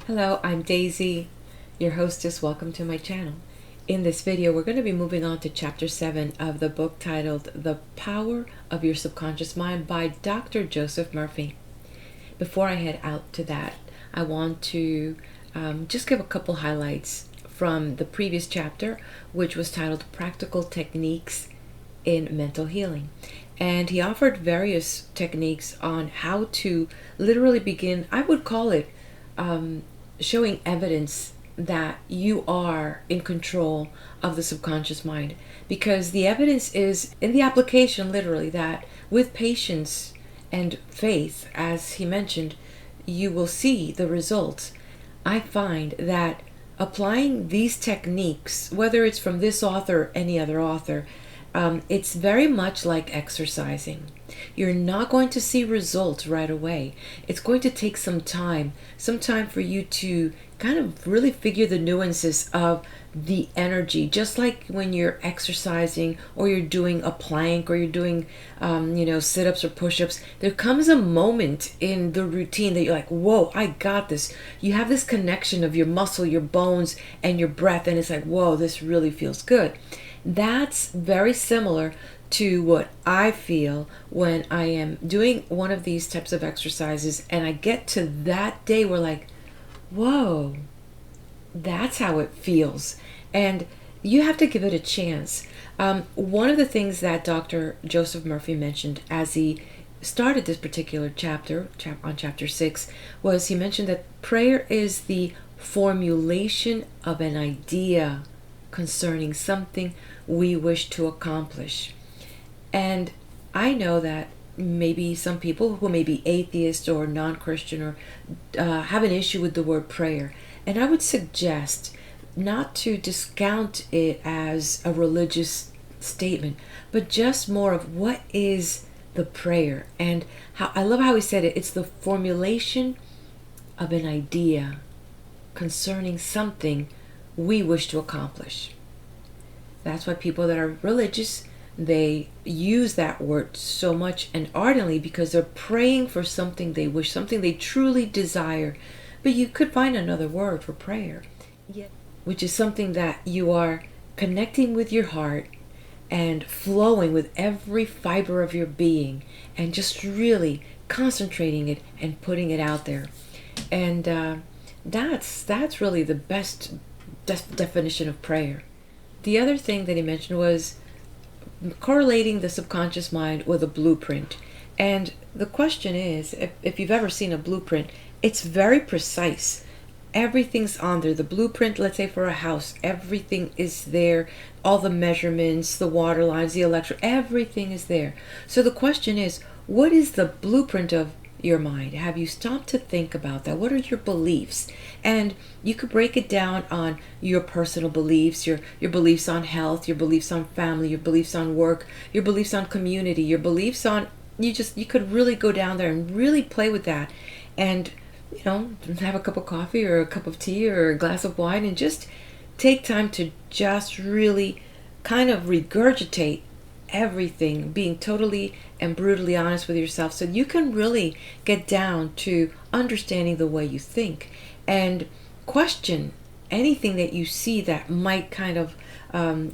Hello, I'm Daisy, your hostess. Welcome to my channel. In this video, we're going to be moving on to Chapter 7 of the book titled The Power of Your Subconscious Mind by Dr. Joseph Murphy. Before I head out to that, I want to just give a couple highlights from the previous chapter, which was titled Practical Techniques in Mental Healing. And he offered various techniques on how to literally begin, I would call it, showing evidence that you are in control of the subconscious mind, because the evidence is in the application, literally, that with patience and faith, as he mentioned, you will see the results. I find that applying these techniques, whether it's from this author or any other author, it's very much like exercising. You're not going to see results right away. It's going to take some time for you to kind of really figure the nuances of the energy. Just like when you're exercising or you're doing a plank or you're doing, sit-ups or push-ups, there comes a moment in the routine that you're like, whoa, I got this. You have this connection of your muscle, your bones, and your breath, and it's like, whoa, this really feels good. That's very similar to what I feel when I am doing one of these types of exercises and I get to that day where, like, whoa, that's how it feels. And you have to give it a chance. One of the things that Dr. Joseph Murphy mentioned as he started this particular chapter, on chapter 6, was he mentioned that prayer is the formulation of an idea concerning something we wish to accomplish. And I know that maybe some people who may be atheist or non-Christian or have an issue with the word prayer. And I would suggest not to discount it as a religious statement, but just more of what is the prayer. And how I love how he said it. It's the formulation of an idea concerning something we wish to accomplish. That's why people that are religious, they use that word so much and ardently, because they're praying for something they wish, something they truly desire. But you could find another word for prayer, which is something that you are connecting with your heart and flowing with every fiber of your being and just really concentrating it and putting it out there. And that's really the best definition of prayer. The other thing that he mentioned was correlating the subconscious mind with a blueprint. And the question is, if you've ever seen a blueprint, it's very precise. Everything's on there. The blueprint, let's say for a house, everything is there. All the measurements, the water lines, the electric, everything is there. So the question is, what is the blueprint of your mind? Have you stopped to think about that? What are your beliefs? And you could break it down on your personal beliefs, your beliefs on health, your beliefs on family, your beliefs on work, your beliefs on community, your beliefs on, you could really go down there and really play with that. And have a cup of coffee or a cup of tea or a glass of wine and just take time to just really kind of regurgitate everything, being totally and brutally honest with yourself, so you can really get down to understanding the way you think and question anything that you see that might kind of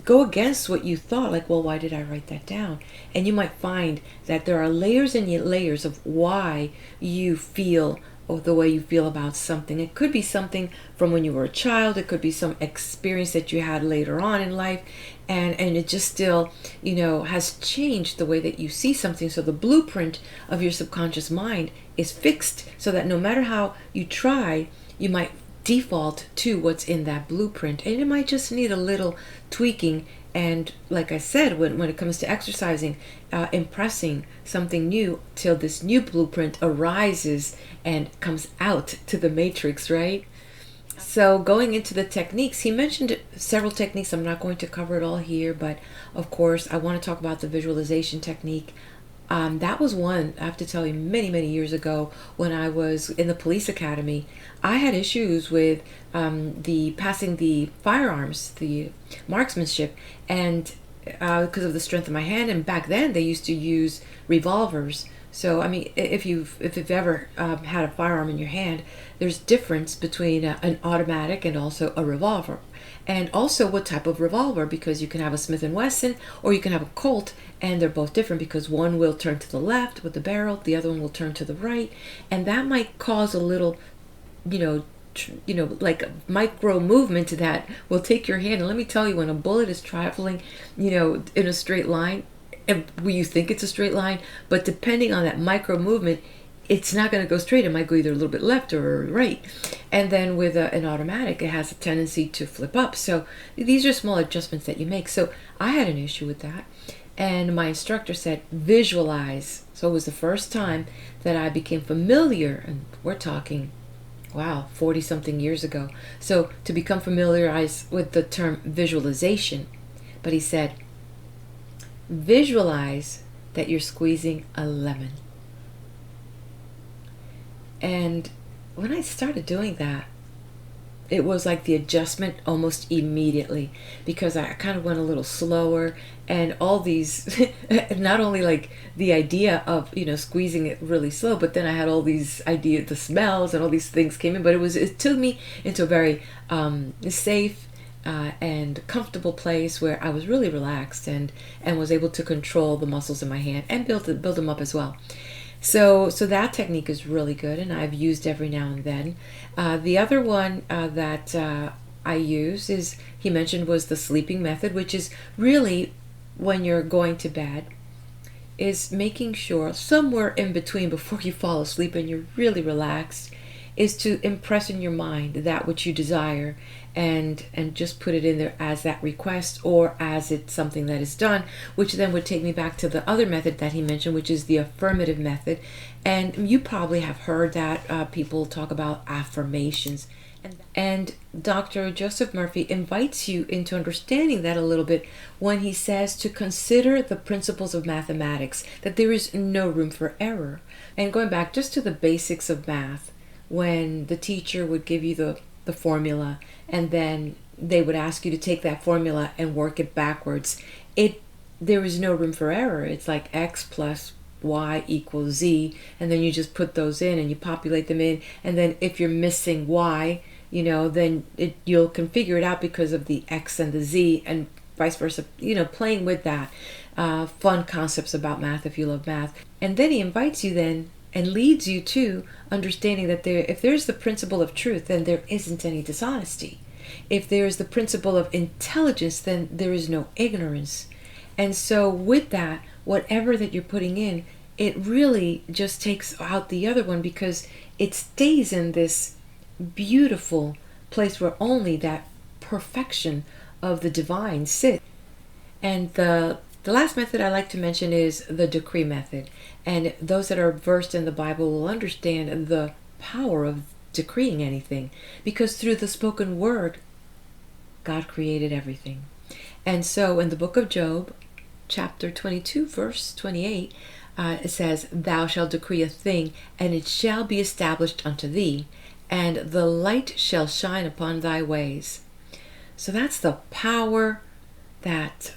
go against what you thought, like, well, why did I write that down? And you might find that there are layers and layers of why you feel the way you feel about something. It could be something from when you were a child. It could be some experience that you had later on in life, and it just still has changed the way that you see something. So the blueprint of your subconscious mind is fixed, so that no matter how you try, you might default to what's in that blueprint, and it might just need a little tweaking. And like I said, when it comes to exercising, impressing something new till this new blueprint arises and comes out to the matrix, right? So going into the techniques, he mentioned several techniques. I'm not going to cover it all here, but of course I want to talk about the visualization technique. That was one, I have to tell you, many years ago when I was in the police academy. I had issues with the passing the firearms, the marksmanship, and because of the strength of my hand. And back then they used to use revolvers So, I mean, if you've ever had a firearm in your hand, there's difference between an automatic and also a revolver. And also what type of revolver, because you can have a Smith & Wesson or you can have a Colt, and they're both different because one will turn to the left with the barrel, the other one will turn to the right, and that might cause a little, like a micro movement that will take your hand. And let me tell you, when a bullet is traveling, in a straight line, and you think it's a straight line, but depending on that micro movement, it's not going to go straight. It might go either a little bit left or right. And then with an automatic, it has a tendency to flip up. So these are small adjustments that you make. So I had an issue with that. And my instructor said, visualize. So it was the first time that I became familiar, and we're talking, wow, 40 something years ago. So to become familiarized with the term visualization. But he said, visualize that you're squeezing a lemon. And when I started doing that, it was like the adjustment almost immediately, because I kind of went a little slower, and all these, not only like the idea of, squeezing it really slow, but then I had all these ideas, the smells and all these things came in, but it took me into a very safe and comfortable place where I was really relaxed and was able to control the muscles in my hand and build them up as well. So that technique is really good, and I've used every now and then. The other one that I use he mentioned, was the sleeping method, which is really when you're going to bed, is making sure somewhere in between before you fall asleep and you're really relaxed, is to impress in your mind that which you desire, and just put it in there as that request, or as it's something that is done, which then would take me back to the other method that he mentioned, which is the affirmative method. And you probably have heard that people talk about affirmations. And Dr. Joseph Murphy invites you into understanding that a little bit when he says to consider the principles of mathematics, that there is no room for error. And going back just to the basics of math, when the teacher would give you the formula, and then they would ask you to take that formula and work it backwards, there is no room for error. It's like x plus y equals z, and then you just put those in and you populate them in, and then if you're missing y, then you'll can figure it out because of the x and the z, and vice versa, playing with that. Fun concepts about math if you love math. And then he invites you then and leads you to understanding that if there's the principle of truth, then there isn't any dishonesty. If there is the principle of intelligence, then there is no ignorance. And so with that, whatever that you're putting in, it really just takes out the other one, because it stays in this beautiful place where only that perfection of the divine sits. And the last method I like to mention is the decree method. And those that are versed in the Bible will understand the power of decreeing anything, because through the spoken word, God created everything. And so in the book of Job, chapter 22, verse 28, it says, "Thou shalt decree a thing, and it shall be established unto thee, and the light shall shine upon thy ways." So that's the power that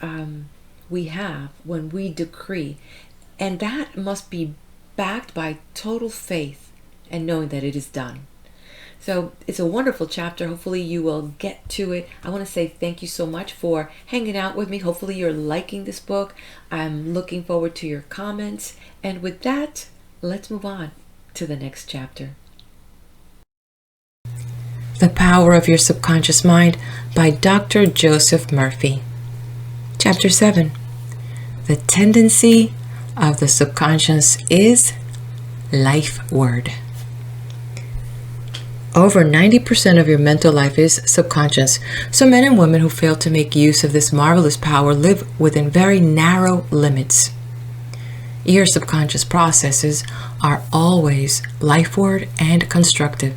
we have when we decree. And that must be backed by total faith and knowing that it is done. So it's a wonderful chapter. Hopefully you will get to it. I want to say thank you so much for hanging out with me. Hopefully you're liking this book. I'm looking forward to your comments. And with that, let's move on to the next chapter. The Power of Your Subconscious Mind by Dr. Joseph Murphy. Chapter 7. The tendency of the subconscious is lifeward. Over 90% of your mental life is subconscious, so men and women who fail to make use of this marvelous power live within very narrow limits. Your subconscious processes are always lifeward and constructive.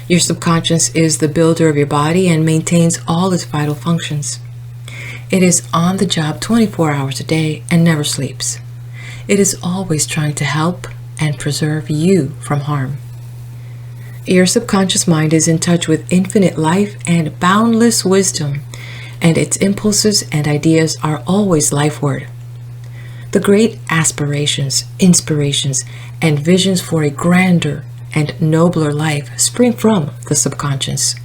Your subconscious is the builder of your body and maintains all its vital functions. It is on the job 24 hours a day and never sleeps. It is always trying to help and preserve you from harm. Your subconscious mind is in touch with infinite life and boundless wisdom, and its impulses and ideas are always lifeward. The great aspirations, inspirations, and visions for a grander and nobler life spring from the subconscious.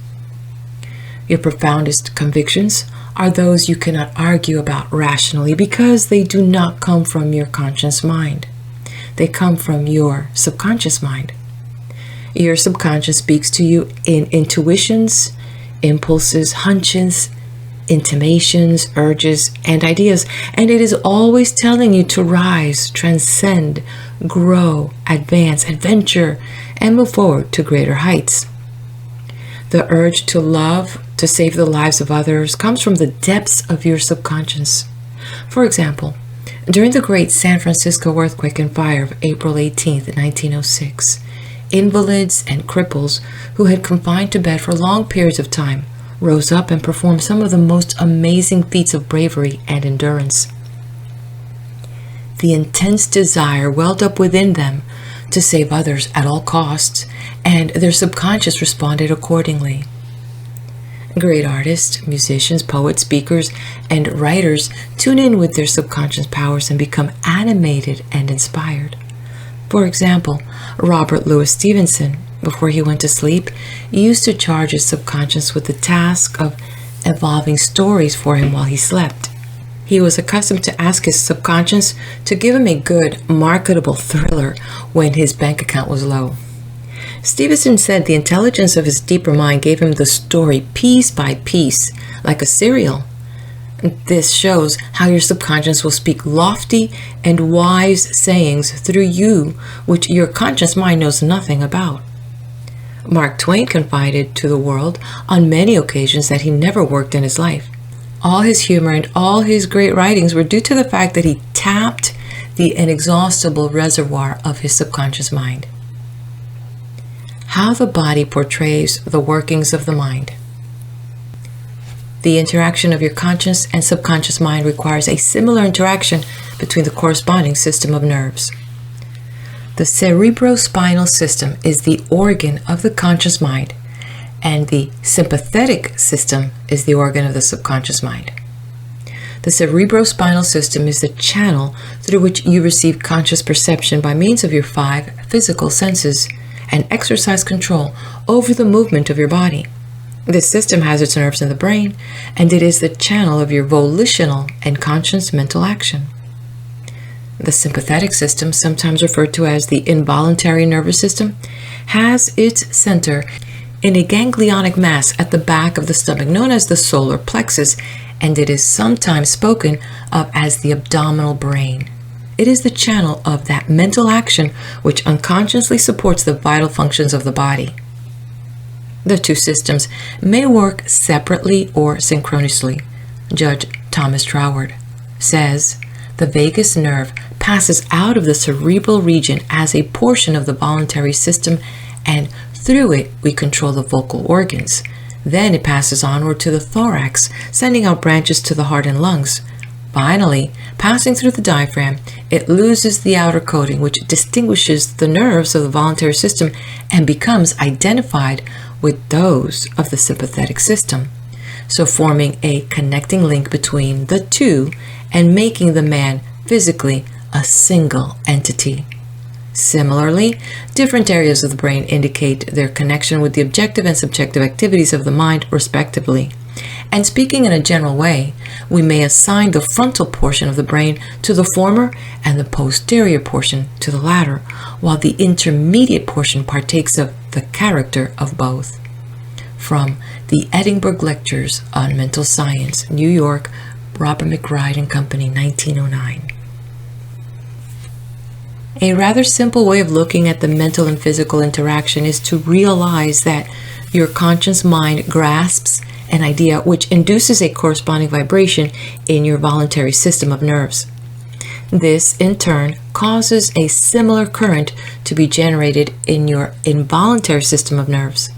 Your profoundest convictions are those you cannot argue about rationally because they do not come from your conscious mind. They come from your subconscious mind. Your subconscious speaks to you in intuitions, impulses, hunches, intimations, urges, and ideas, and it is always telling you to rise, transcend, grow, advance, adventure, and move forward to greater heights. The urge to love, to save the lives of others, comes from the depths of your subconscious. For example, during the great San Francisco earthquake and fire of April 18, 1906, invalids and cripples who had confined to bed for long periods of time rose up and performed some of the most amazing feats of bravery and endurance. The intense desire welled up within them to save others at all costs, and their subconscious responded accordingly. Great artists, musicians, poets, speakers, and writers tune in with their subconscious powers and become animated and inspired. For example, Robert Louis Stevenson, before he went to sleep, used to charge his subconscious with the task of evolving stories for him while he slept. He was accustomed to ask his subconscious to give him a good, marketable thriller when his bank account was low. Stevenson said the intelligence of his deeper mind gave him the story piece by piece, like a serial. This shows how your subconscious will speak lofty and wise sayings through you, which your conscious mind knows nothing about. Mark Twain confided to the world on many occasions that he never worked in his life. All his humor and all his great writings were due to the fact that he tapped the inexhaustible reservoir of his subconscious mind. How the body portrays the workings of the mind. The interaction of your conscious and subconscious mind requires a similar interaction between the corresponding system of nerves. The cerebrospinal system is the organ of the conscious mind, and the sympathetic system is the organ of the subconscious mind. The cerebrospinal system is the channel through which you receive conscious perception by means of your 5 physical senses and exercise control over the movement of your body. This system has its nerves in the brain, and it is the channel of your volitional and conscious mental action. The sympathetic system, sometimes referred to as the involuntary nervous system, has its center in a ganglionic mass at the back of the stomach known as the solar plexus, and it is sometimes spoken of as the abdominal brain. It is the channel of that mental action which unconsciously supports the vital functions of the body. The two systems may work separately or synchronously. Judge Thomas Troward says, the vagus nerve passes out of the cerebral region as a portion of the voluntary system, and through it we control the vocal organs. Then it passes onward to the thorax, sending out branches to the heart and lungs. Finally, passing through the diaphragm, it loses the outer coating which distinguishes the nerves of the voluntary system and becomes identified with those of the sympathetic system, so forming a connecting link between the two and making the man physically a single entity. Similarly, different areas of the brain indicate their connection with the objective and subjective activities of the mind, respectively. And speaking in a general way, we may assign the frontal portion of the brain to the former and the posterior portion to the latter, while the intermediate portion partakes of the character of both. From the Edinburgh Lectures on Mental Science, New York, Robert McBride and Company, 1909. A rather simple way of looking at the mental and physical interaction is to realize that your conscious mind grasps an idea which induces a corresponding vibration in your voluntary system of nerves. This, in turn, causes a similar current to be generated in your involuntary system of nerves,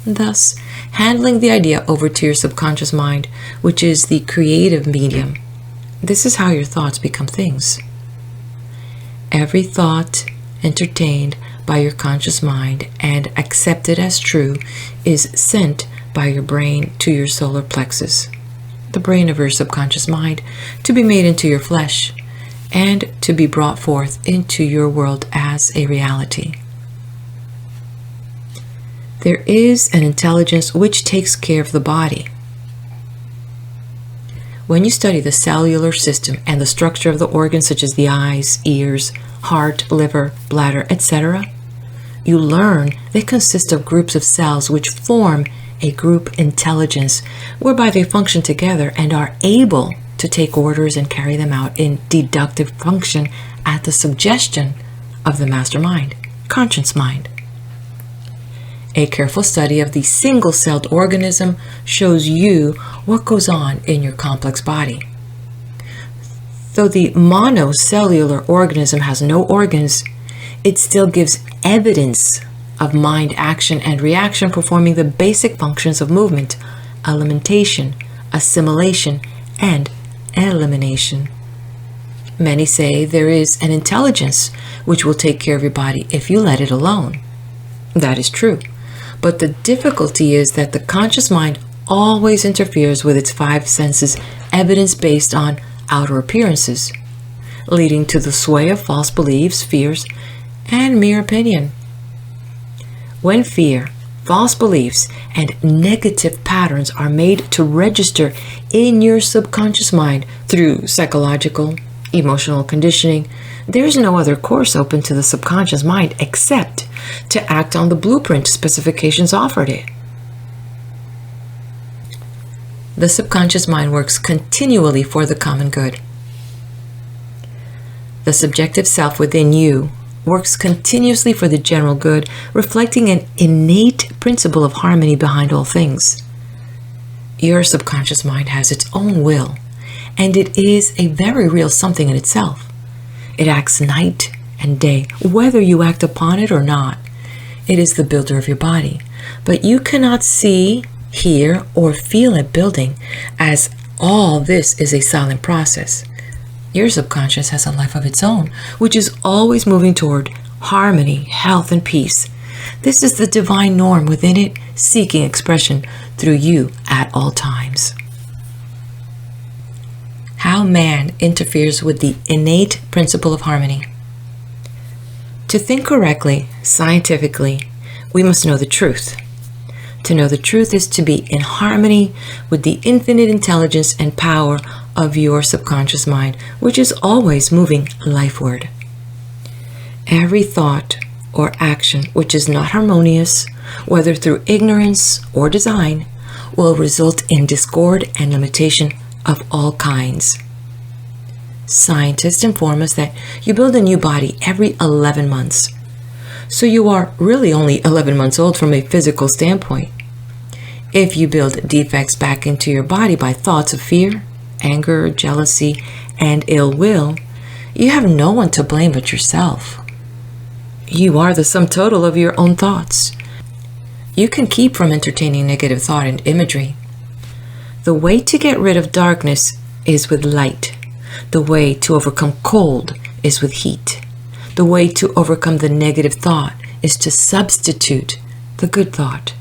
thus handling the idea over to your subconscious mind, which is the creative medium. This is how your thoughts become things. Every thought entertained by your conscious mind and accepted as true is sent by your brain to your solar plexus, the brain of your subconscious mind, to be made into your flesh. and to be brought forth into your world as a reality. There is an intelligence which takes care of the body. When you study the cellular system and the structure of the organs such as the eyes, ears, heart, liver, bladder, etc., you learn they consist of groups of cells which form a group intelligence whereby they function together and are able to take orders and carry them out in deductive function at the suggestion of the mastermind, conscious mind. A careful study of the single-celled organism shows you what goes on in your complex body. Though the monocellular organism has no organs, it still gives evidence of mind action and reaction performing the basic functions of movement, alimentation, assimilation, and elimination. Many say there is an intelligence which will take care of your body if you let it alone. That is true. But the difficulty is that the conscious mind always interferes with its five senses, evidence based on outer appearances, leading to the sway of false beliefs, fears, and mere opinion. When fear, false beliefs, and negative patterns are made to register in your subconscious mind through psychological, emotional conditioning, there is no other course open to the subconscious mind except to act on the blueprint specifications offered it. The subconscious mind works continually for the common good. The subjective self within you works continuously for the general good, reflecting an innate principle of harmony behind all things. Your subconscious mind has its own will, and it is a very real something in itself. It acts night and day, whether you act upon it or not. It is the builder of your body, but you cannot see, hear, or feel it building, as all this is a silent process. Your subconscious has a life of its own, which is always moving toward harmony, health, and peace. This is the divine norm within it, seeking expression through you at all times. How man interferes with the innate principle of harmony. To think correctly, scientifically, we must know the truth. To know the truth is to be in harmony with the infinite intelligence and power of your subconscious mind, which is always moving lifeward. Every thought or action which is not harmonious, whether through ignorance or design, will result in discord and limitation of all kinds. Scientists inform us that you build a new body every 11 months. So you are really only 11 months old from a physical standpoint. If you build defects back into your body by thoughts of fear, anger, jealousy, and ill will, you have no one to blame but yourself. You are the sum total of your own thoughts. You can keep from entertaining negative thought and imagery. The way to get rid of darkness is with light. The way to overcome cold is with heat. The way to overcome the negative thought is to substitute the good thought.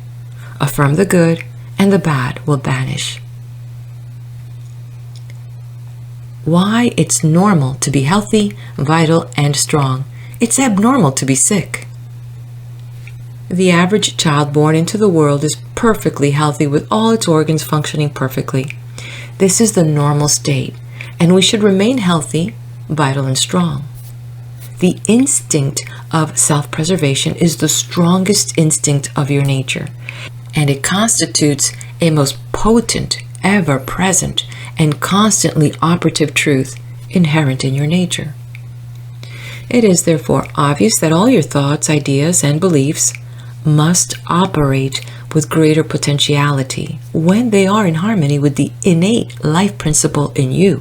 Affirm the good, and the bad will vanish. Why it's normal to be healthy, vital, and strong. It's abnormal to be sick. The average child born into the world is perfectly healthy with all its organs functioning perfectly. This is the normal state, and we should remain healthy, vital, and strong. The instinct of self-preservation is the strongest instinct of your nature, and it constitutes a most potent, ever-present, and constantly operative truth inherent in your nature. It is therefore obvious that all your thoughts, ideas, and beliefs must operate with greater potentiality when they are in harmony with the innate life principle in you,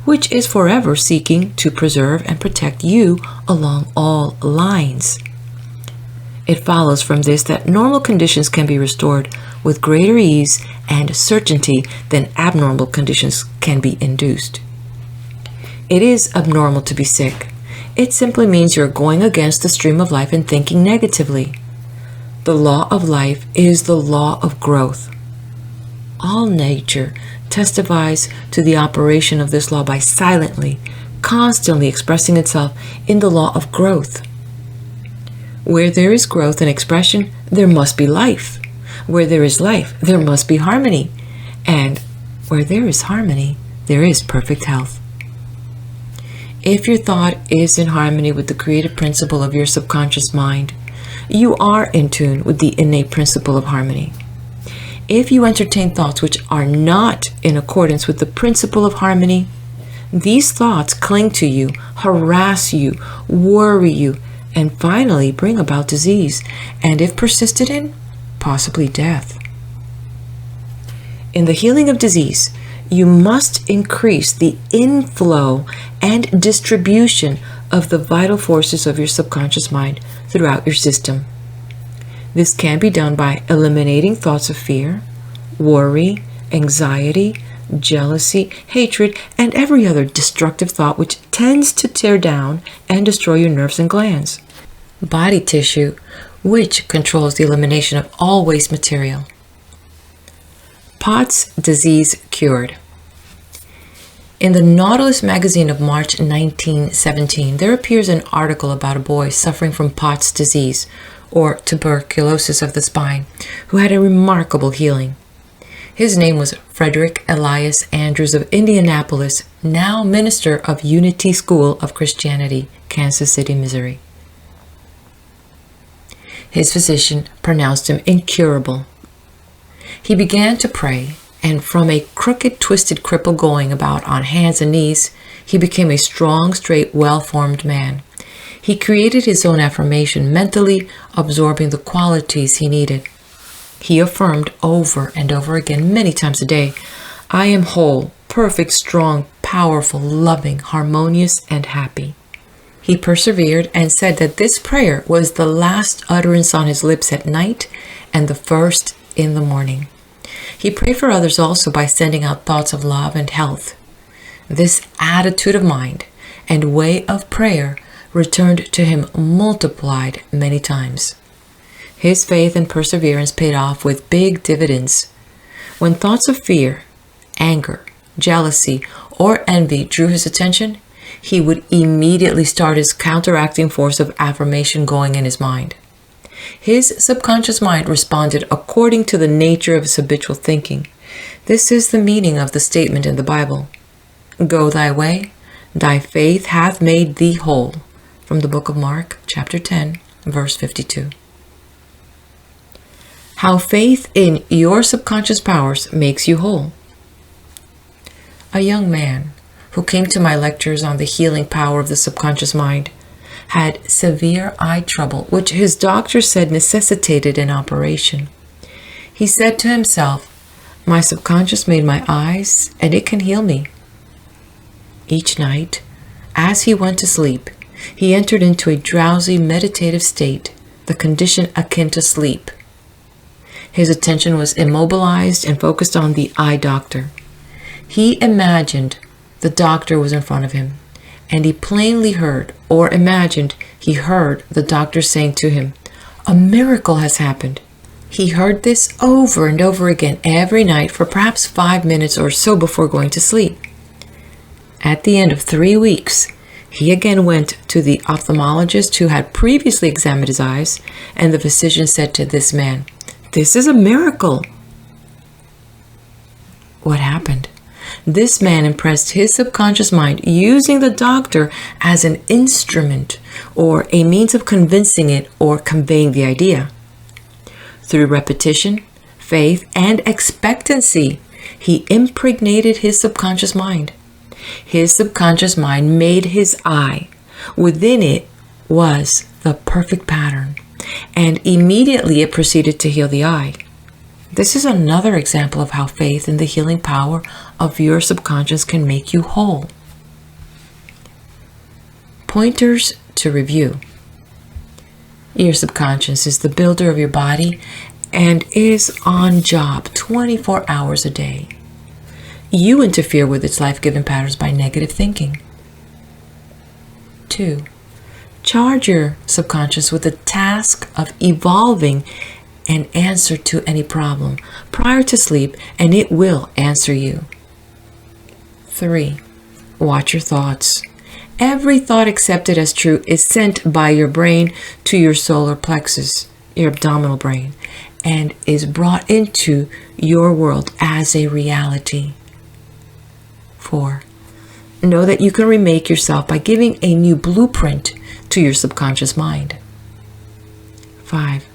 which is forever seeking to preserve and protect you along all lines. It follows from this that normal conditions can be restored with greater ease and certainty than abnormal conditions can be induced. It is abnormal to be sick. It simply means you're going against the stream of life and thinking negatively. The law of life is the law of growth. All nature testifies to the operation of this law by silently, constantly expressing itself in the law of growth. Where there is growth and expression, there must be life. Where there is life, there must be harmony. And where there is harmony, there is perfect health. If your thought is in harmony with the creative principle of your subconscious mind, you are in tune with the innate principle of harmony. If you entertain thoughts which are not in accordance with the principle of harmony, these thoughts cling to you, harass you, worry you, and finally bring about disease, and if persisted in, possibly death. In the healing of disease, you must increase the inflow and distribution of the vital forces of your subconscious mind throughout your system. This can be done by eliminating thoughts of fear, worry, anxiety, jealousy, hatred, and every other destructive thought which tends to tear down and destroy your nerves and glands. Body tissue, which controls the elimination of all waste material. POTS disease cured. In the Nautilus magazine of March 1917, there appears an article about a boy suffering from POTS disease, or tuberculosis of the spine, who had a remarkable healing. His name was Frederick Elias Andrews of Indianapolis, now minister of Unity School of Christianity, Kansas City, Missouri. His physician pronounced him incurable. He began to pray, and from a crooked, twisted cripple going about on hands and knees, he became a strong, straight, well-formed man. He created his own affirmation, mentally absorbing the qualities he needed. He affirmed over and over again, many times a day, "I am whole, perfect, strong, powerful, loving, harmonious, and happy." He persevered and said that this prayer was the last utterance on his lips at night and the first in the morning. He prayed for others also by sending out thoughts of love and health. This attitude of mind and way of prayer returned to him multiplied many times. His faith and perseverance paid off with big dividends. When thoughts of fear, anger, jealousy, or envy drew his attention, he would immediately start his counteracting force of affirmation going in his mind. His subconscious mind responded according to the nature of his habitual thinking. This is the meaning of the statement in the Bible, "Go thy way, thy faith hath made thee whole," from the book of Mark, chapter 10, verse 52. How faith in your subconscious powers makes you whole. A young man who came to my lectures on the healing power of the subconscious mind had severe eye trouble, which his doctor said necessitated an operation. He said to himself, "My subconscious made my eyes, and it can heal me." Each night, as he went to sleep, he entered into a drowsy meditative state, the condition akin to sleep. His attention was immobilized and focused on the eye doctor. He imagined the doctor was in front of him, and he plainly heard, or imagined he heard, the doctor saying to him, "A miracle has happened." He heard this over and over again every night for perhaps 5 minutes or so before going to sleep. At the end of 3 weeks, he again went to the ophthalmologist who had previously examined his eyes, and the physician said to this man, "This is a miracle." What happened? This man impressed his subconscious mind using the doctor as an instrument or a means of convincing it or conveying the idea. Through repetition, faith, and expectancy, he impregnated his subconscious mind. His subconscious mind made his eye. Within it was the perfect pattern, and immediately it proceeded to heal the eye. This is another example of how faith in the healing power of your subconscious can make you whole. Pointers to review. Your subconscious is the builder of your body and is on job 24 hours a day. You interfere with its life-giving patterns by negative thinking. 2. Charge your subconscious with the task of evolving an answer to any problem prior to sleep, and it will answer you. 3. Watch your thoughts Every thought accepted as true is sent by your brain to your solar plexus, your abdominal brain, and is brought into your world as a reality. 4. Know that you can remake yourself by giving a new blueprint to your subconscious mind. 5.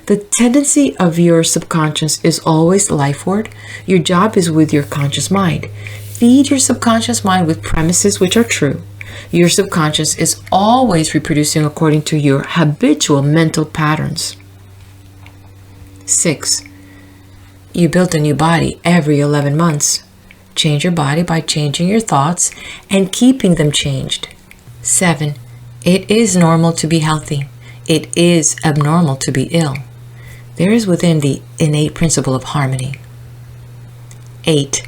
The tendency of your subconscious is always lifeward. Your job is with your conscious mind. Feed your subconscious mind with premises which are true. Your subconscious is always reproducing according to your habitual mental patterns. 6. You build a new body every 11 months. Change your body by changing your thoughts and keeping them changed. 7. It is normal to be healthy. It is abnormal to be ill. There is within the innate principle of harmony. 8.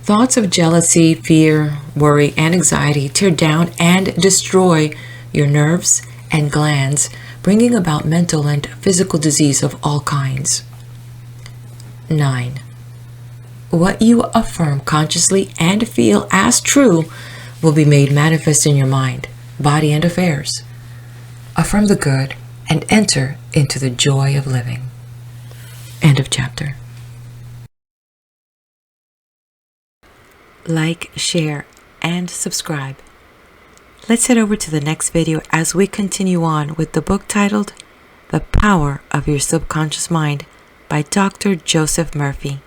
Thoughts of jealousy, fear, worry, and anxiety tear down and destroy your nerves and glands, bringing about mental and physical disease of all kinds. 9. What you affirm consciously and feel as true will be made manifest in your mind, body, and affairs. Affirm the good and enter into the joy of living. End of chapter. Like, share, and subscribe. Let's head over to the next video as we continue on with the book titled The Power of Your Subconscious Mind by Dr. Joseph Murphy.